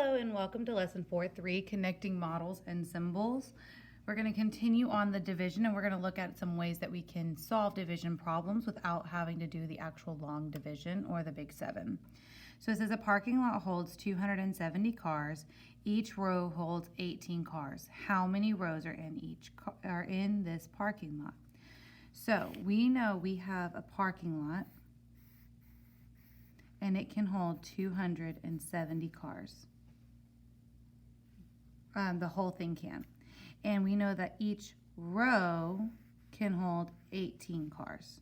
Hello and welcome to lesson 4.3, connecting models and symbols. We're going to continue on the division and we're going to look at some ways that we can solve division problems without having to do the actual long division or the big 7. So it says a parking lot holds 270 cars. Each row holds 18 cars. How many rows are in this parking lot? So we know we have a parking lot and it can hold 270 cars. The whole thing can. And we know that each row can hold 18 cars.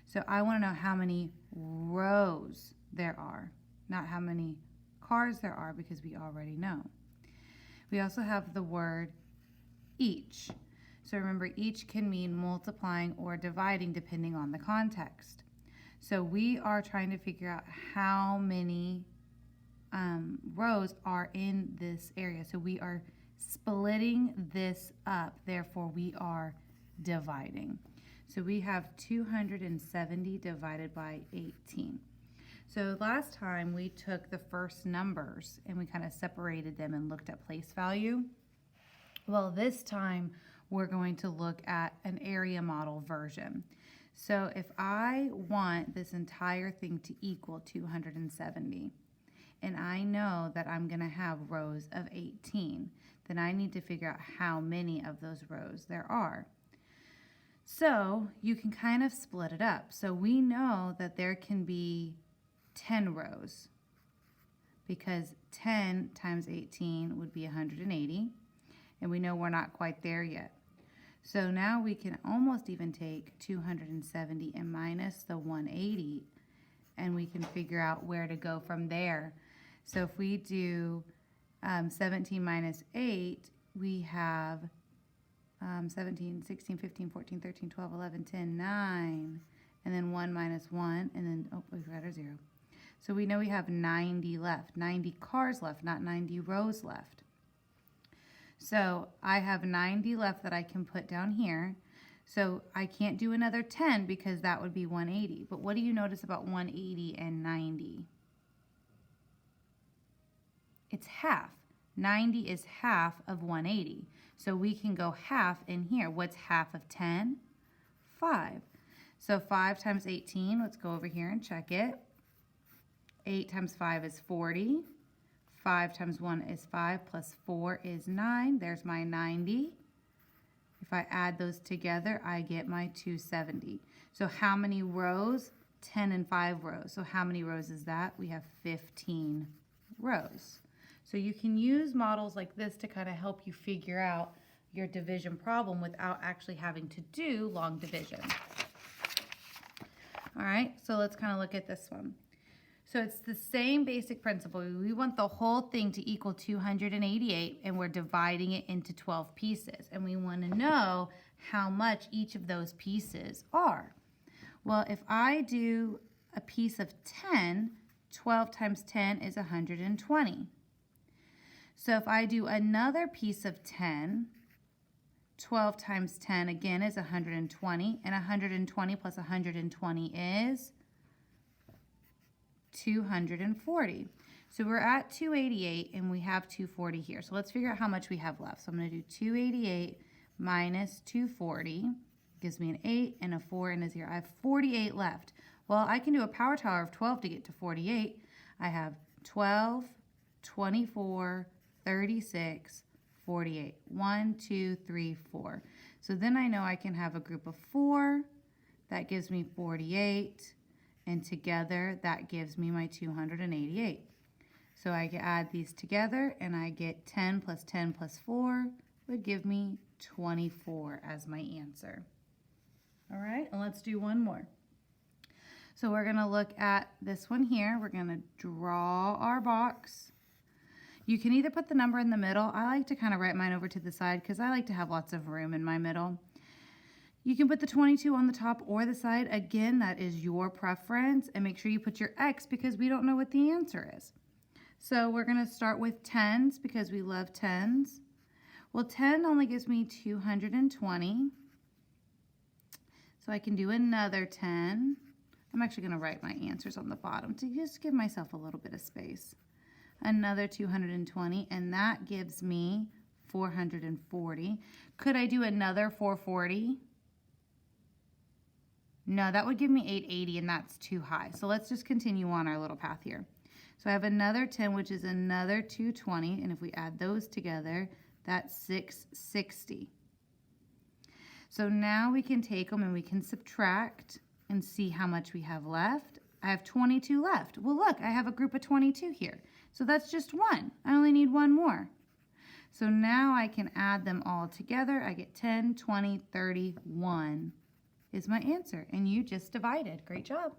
So I want to know how many rows there are, not how many cars there are, because we already know. We also have the word each. So remember, each can mean multiplying or dividing depending on the context. So we are trying to figure out how many rows are in this area. So we are splitting this up, therefore we are dividing. So we have 270 divided by 18. So last time we took the first numbers and we kind of separated them and looked at place value. Well, this time we're going to look at an area model version. So if I want this entire thing to equal 270, and I know that I'm going to have rows of 18, then I need to figure out how many of those rows there are. So you can kind of split it up. So we know that there can be 10 rows because 10 times 18 would be 180, and we know we're not quite there yet. So now we can almost even take 270 and minus the 180, and we can figure out where to go from there. So if we do 17 minus 8, we have 17, 16, 15, 14, 13, 12, 11, 10, 9, and then 1 minus 1, and then, oh, we forgot our 0. So we know we have 90 left, 90 cars left, not 90 rows left. So I have 90 left that I can put down here. So I can't do another 10 because that would be 180. But what do you notice about 180 and 90? It's half. 90 is half of 180. So we can go half in here. What's half of 10? 5. So 5 times 18, let's go over here and check it. 8 times 5 is 40. 5 times 1 is 5 plus 4 is 9. There's my 90. If I add those together, I get my 270. So how many rows? 10 and 5 rows. So how many rows is that? We have 15 rows. So you can use models like this to kind of help you figure out your division problem without actually having to do long division. All right, so let's kind of look at this one. So it's the same basic principle. We want the whole thing to equal 288, and we're dividing it into 12 pieces. And we want to know how much each of those pieces are. Well, if I do a piece of 10, 12 times 10 is 120. So if I do another piece of 10, 12 times 10 again is 120, and 120 plus 120 is 240. So we're at 288 and we have 240 here. So let's figure out how much we have left. So I'm going to do 288 minus 240 gives me an 8 and a 4 and a 0. I have 48 left. Well, I can do a power tower of 12 to get to 48. I have 12, 24, 36, 48. 1, 2, 3, 4. So then I know I can have a group of 4. That gives me 48. And together, that gives me my 288. So I can add these together, and I get 10 plus 10 plus 4 would give me 24 as my answer. All right, and let's do one more. So we're going to look at this one here. We're going to draw our box. You can either put the number in the middle. I like to kind of write mine over to the side because I like to have lots of room in my middle. You can put the 22 on the top or the side. Again, that is your preference. And make sure you put your X because we don't know what the answer is. So we're going to start with tens because we love tens. Well, 10 only gives me 220. So I can do another 10. I'm actually going to write my answers on the bottom to just give myself a little bit of space. another 220, and that gives me 440. Could I do another 440? No, that would give me 880, and that's too high. So let's just continue on our little path here. So I have another 10, which is another 220, and if we add those together, that's 660. So now we can take them and we can subtract and see how much we have left. I have 22 left. Well, look, I have a group of 22 here. So that's just one. I only need one more. So now I can add them all together. I get 10, 20, 31 is my answer. And you just divided. Great job.